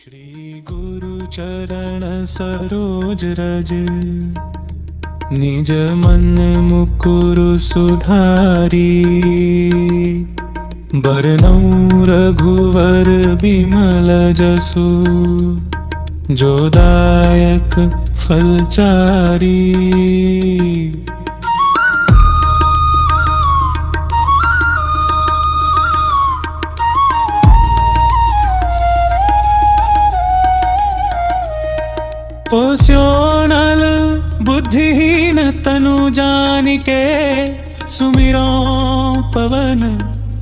श्री गुरु चरण सरोज रज, निज मन मुकुरु सुधारी। बरनउँ रघुवर बिमल जसु, जो दायक फलचारी। पोस्यो नल बुद्धिहीन तनु जानिके, सुमिरो पवन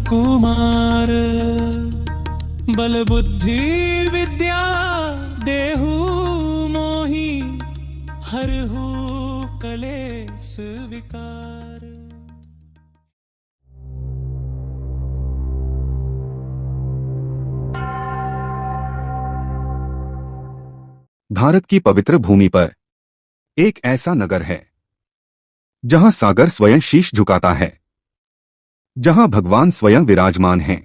कुमार। बल बुद्धि विद्या देहु मोहि, हरहु कलेस विकार। भारत की पवित्र भूमि पर एक ऐसा नगर है जहां सागर स्वयं शीश झुकाता है, जहां भगवान स्वयं विराजमान हैं।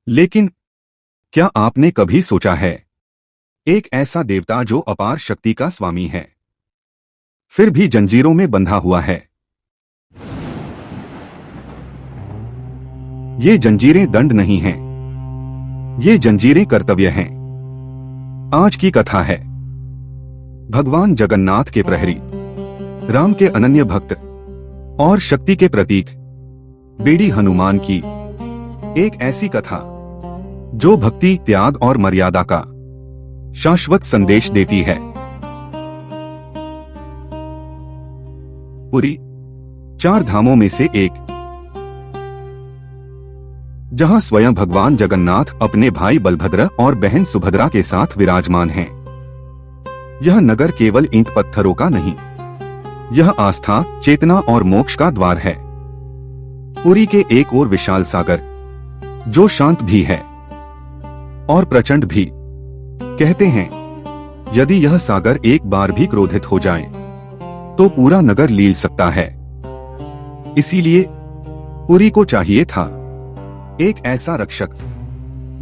लेकिन क्या आपने कभी सोचा है, एक ऐसा देवता जो अपार शक्ति का स्वामी है, फिर भी जंजीरों में बंधा हुआ है। ये जंजीरें दंड नहीं हैं, ये जंजीरें कर्तव्य हैं। आज की कथा है भगवान जगन्नाथ के प्रहरी, राम के अनन्य भक्त और शक्ति के प्रतीक बेड़ी हनुमान की। एक ऐसी कथा जो भक्ति, त्याग और मर्यादा का शाश्वत संदेश देती है। पुरी 4 धामों में से एक, जहां स्वयं भगवान जगन्नाथ अपने भाई बलभद्र और बहन सुभद्रा के साथ विराजमान हैं। यह नगर केवल ईंट पत्थरों का नहीं, यह आस्था, चेतना और मोक्ष का द्वार है। पुरी के एक ओर विशाल सागर, जो शांत भी है और प्रचंड भी। कहते हैं यदि यह सागर एक बार भी क्रोधित हो जाए तो पूरा नगर लील सकता है। इसीलिए पुरी को चाहिए था एक ऐसा रक्षक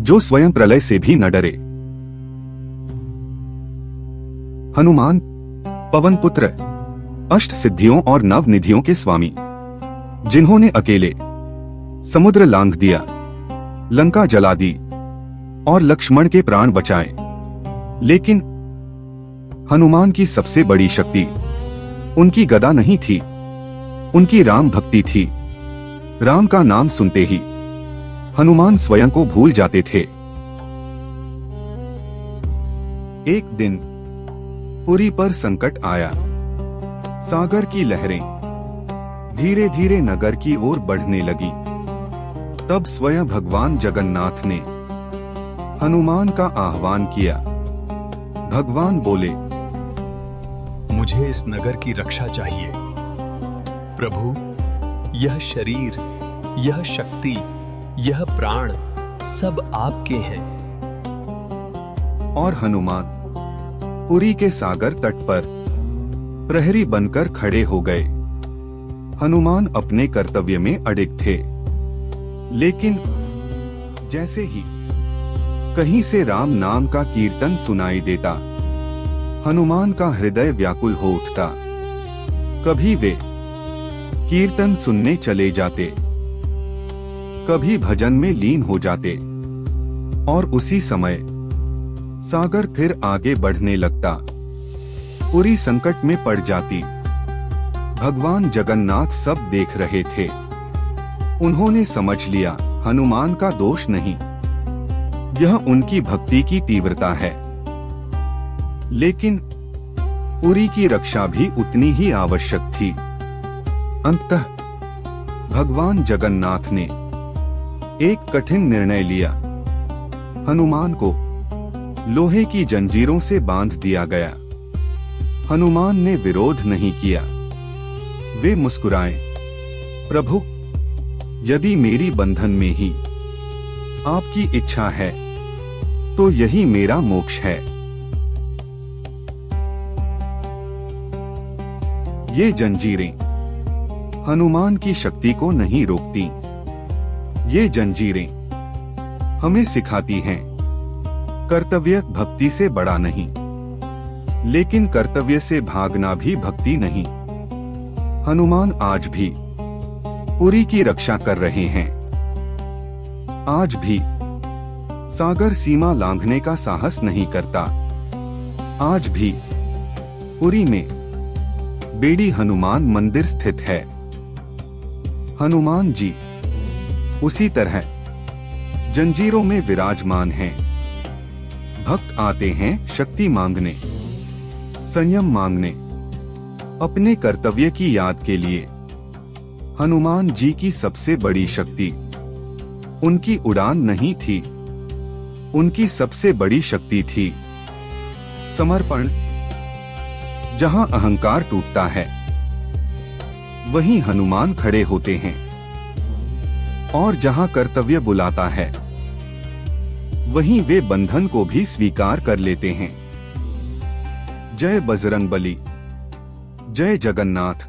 जो स्वयं प्रलय से भी न डरे। हनुमान, पवन पुत्र, अष्ट सिद्धियों और नव निधियों के स्वामी, जिन्होंने अकेले समुद्र लांघ दिया, लंका जला दी और लक्ष्मण के प्राण बचाए। लेकिन हनुमान की सबसे बड़ी शक्ति उनकी गदा नहीं थी, उनकी राम भक्ति थी। राम का नाम सुनते ही हनुमान स्वयं को भूल जाते थे। एक दिन पुरी पर संकट आया। सागर की लहरें धीरे धीरे नगर की ओर बढ़ने लगी। तब स्वयं भगवान जगन्नाथ ने हनुमान का आह्वान किया। भगवान बोले, मुझे इस नगर की रक्षा चाहिए। प्रभु, यह शरीर, यह शक्ति, यह प्राण सब आपके हैं। और हनुमान पुरी के सागर तट पर प्रहरी बनकर खड़े हो गए। हनुमान अपने कर्तव्य में अडिग थे। लेकिन जैसे ही कहीं से राम नाम का कीर्तन सुनाई देता, हनुमान का हृदय व्याकुल हो उठता। कभी वे कीर्तन सुनने चले जाते, कभी भजन में लीन हो जाते, और उसी समय सागर फिर आगे बढ़ने लगता। पुरी संकट में पड़ जाती। भगवान जगन्नाथ सब देख रहे थे। उन्होंने समझ लिया, हनुमान का दोष नहीं, यह उनकी भक्ति की तीव्रता है। लेकिन पुरी की रक्षा भी उतनी ही आवश्यक थी। अंततः भगवान जगन्नाथ ने एक कठिन निर्णय लिया। हनुमान को लोहे की जंजीरों से बांध दिया गया। हनुमान ने विरोध नहीं किया। वे मुस्कुराए, प्रभु, यदि मेरी बंधन में ही आपकी इच्छा है तो यही मेरा मोक्ष है। ये जंजीरें हनुमान की शक्ति को नहीं रोकती। ये जंजीरें हमें सिखाती हैं कर्तव्य भक्ति से बड़ा नहीं, लेकिन कर्तव्य से भागना भी भक्ति नहीं। हनुमान आज भी पुरी की रक्षा कर रहे हैं। आज भी सागर सीमा लांघने का साहस नहीं करता। आज भी पुरी में बेड़ी हनुमान मंदिर स्थित है। हनुमान जी उसी तरह जंजीरों में विराजमान हैं। भक्त आते हैं शक्ति मांगने, संयम मांगने, अपने कर्तव्य की याद के लिए। हनुमान जी की सबसे बड़ी शक्ति उनकी उड़ान नहीं थी, उनकी सबसे बड़ी शक्ति थी समर्पण। जहां अहंकार टूटता है, वहीं हनुमान खड़े होते हैं, और जहां कर्तव्य बुलाता है, वहीं वे बंधन को भी स्वीकार कर लेते हैं। जय बजरंगबली, जय जगन्नाथ।